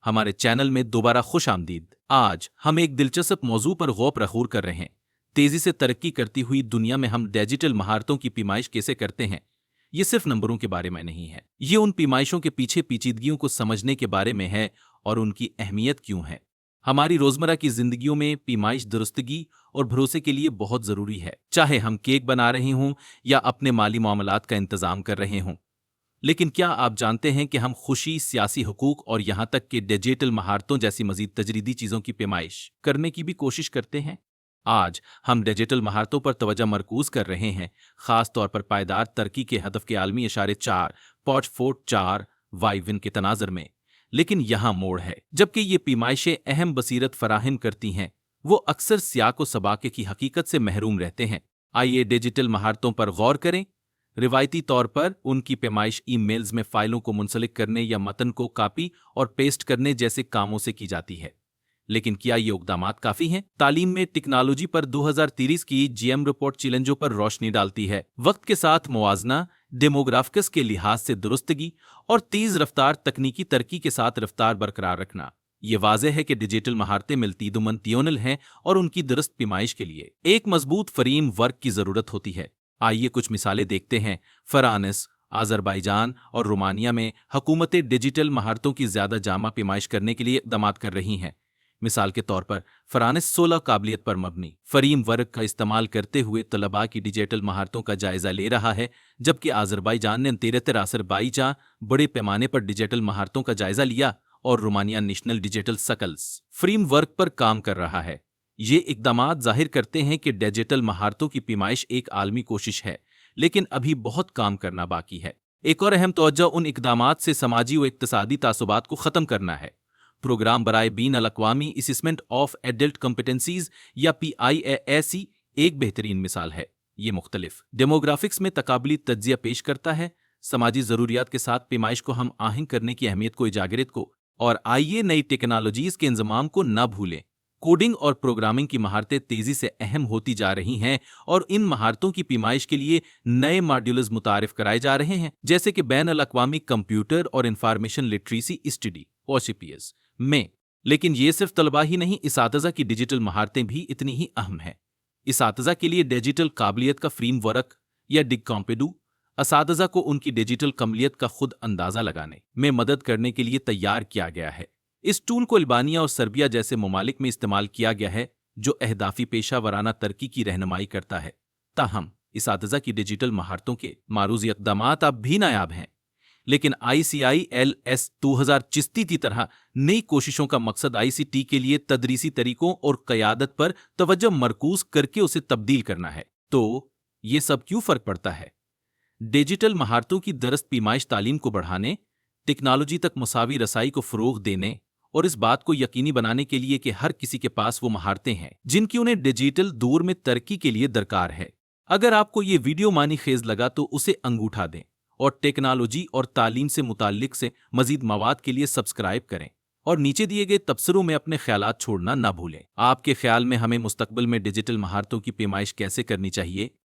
हमारे चैनल में दोबारा खुश आमदीद। आज हम एक दिलचस्प मौजू पर गौर रखूर कर रहे हैं। तेजी से तरक्की करती हुई दुनिया में हम डिजिटल महारतों की पैमाइश कैसे करते हैं। ये सिर्फ नंबरों के बारे में नहीं है, ये उन पैमाइशों के पीछे पेचीदगियों को समझने के बारे में है और उनकी अहमियत क्यों है। हमारी रोजमर्रा की जिंदगियों में पैमाइश दुरुस्तगी और भरोसे के लिए बहुत जरूरी है, चाहे हम केक बना रहे हों या अपने माली मामलात का इंतजाम कर रहे हों। लेकिन क्या आप जानते हैं कि हम खुशी, सियासी हुकूक और यहां तक कि डिजिटल महारतों जैसी मजीद तजरीदी चीजों की पैमाइश करने की भी कोशिश करते हैं। आज हम डिजिटल महारतों पर तवज्जो मरकूज कर रहे हैं, खास तौर पर पायदार तरक्की के हदफ के आलमी इशारे 4.4 वाई विन के तनाजर में। लेकिन यहाँ मोड़ है, जबकि ये पैमाइशें अहम बसीरत फराहम करती हैं, वो अक्सर सियाक व सबाके की हकीकत से महरूम रहते हैं। आइए डिजिटल महारतों पर गौर करें। रिवायती तौर पर उनकी पैमाइश ईमेल्स में फाइलों को मुंसलिक करने या मतन को कॉपी और पेस्ट करने जैसे कामों से की जाती है। लेकिन क्या ये इक़दामात काफी हैं? तालीम में टेक्नोलॉजी पर 2030 की जीएम रिपोर्ट चैलेंजों पर रोशनी डालती है। वक्त के साथ मुआजना, डेमोग्राफिक्स के लिहाज से दुरुस्तगी और तेज रफ्तार तकनीकी तरक्की के साथ रफ्तार बरकरार रखना। ये वाज़ेह है कि डिजिटल महारतें मिलती-जुलती हैं और उनकी दुरुस्त पैमाइश के लिए एक मजबूत फ्रेम वर्क की जरूरत होती है। आइए कुछ मिसालें देखते हैं। फ्रांस, अजरबैजान और रोमानिया में हुकूमतें डिजिटल महारतों की ज्यादा जामा पैमाइश करने के लिए इक़दाम कर रही हैं। मिसाल के तौर पर फ्रांस 16 काबिलियत पर मबनी फ्रेम वर्क का इस्तेमाल करते हुए तलबा की डिजिटल महारतों का जायजा ले रहा है, जबकि अजरबैजान ने 13 बड़े पैमाने पर डिजिटल महारतों का जायजा लिया और Romania national digital skills frame work पर काम कर रहा है। ये इक़दामात जाहिर करते हैं कि डिजिटल महारतों की पैमाइश एक आलमी कोशिश है, लेकिन अभी बहुत काम करना बाकी है। एक और अहम तवज्जो उन इक़दामात से समाजी व इक्तिसादी तासुबात को ख़त्म करना है। प्रोग्राम बराए बीन अल-अक़वामी असेसमेंट ऑफ एडल्ट कॉम्पिटेंसीज या PIAAC एक बेहतरीन मिसाल है। ये मुख्तलिफ डेमोग्राफिक्स में तकाबली तज्जिया पेश करता है, समाजी ज़रूरियात के साथ पैमाइश को हम आहंग करने की अहमियत को इजागरित को। और आइए नई टेक्नोलॉजीज़ के इंजमाम को न भूलें। कोडिंग और प्रोग्रामिंग की महारतें तेजी से अहम होती जा रही हैं और इन महारतों की पैमाइश के लिए नए मॉड्यूल्स मुतारिफ कराए जा रहे हैं, जैसे कि बैन अल-अक़वामी कंप्यूटर और इंफॉर्मेशन लिटरेसी स्टडी OCPS में। लेकिन ये सिर्फ तलबा ही नहीं, इसातिज़ा की डिजिटल महारतें भी इतनी ही अहम हैं। इसातिज़ा के लिए डिजिटल काबिलियत का फ्रेम वर्क या डिकॉम्पेडू असातिज़ा को उनकी डिजिटल काबिलियत का खुद अंदाजा लगाने में मदद करने के लिए तैयार किया गया है। इस टूल को अल्बानिया और सर्बिया जैसे ममालिक में इस्तेमाल किया गया है, जो अहदाफी पेशा वराना तरक्की की रहनुमाई करता है। ताहम इसातिज़ा की डिजिटल महारतों के मारूज़ इक़दामात अब भी नायाब हैं, लेकिन ICILS 2025 की तरह नई कोशिशों का मकसद ICT के लिए तदरीसी तरीकों और क़यादत पर तवज्जो मरकूज करके उसे तब्दील करना है। तो ये सब क्यों फ़र्क पड़ता है? डिजिटल महारतों की दरस्त पैमाइश तालीम को बढ़ाने, टेक्नोलॉजी तक मुसावी रसाई को फ़रोग़ देने और इस बात को यकीनी बनाने के लिए कि हर किसी के पास वो महारतें हैं जिनकी उन्हें डिजिटल दौर में तरक्की के लिए दरकार है। अगर आपको ये वीडियो मानी खेज लगा तो उसे अंगूठा दें और टेक्नोलॉजी और तालीम से मुताल्लिक से मजीद मवाद के लिए सब्सक्राइब करें और नीचे दिए गए तबसरों में अपने ख्यालात छोड़ना ना भूलें। आपके ख्याल में हमें मुस्तकबिल में डिजिटल महारतों की पैमाइश कैसे करनी चाहिए?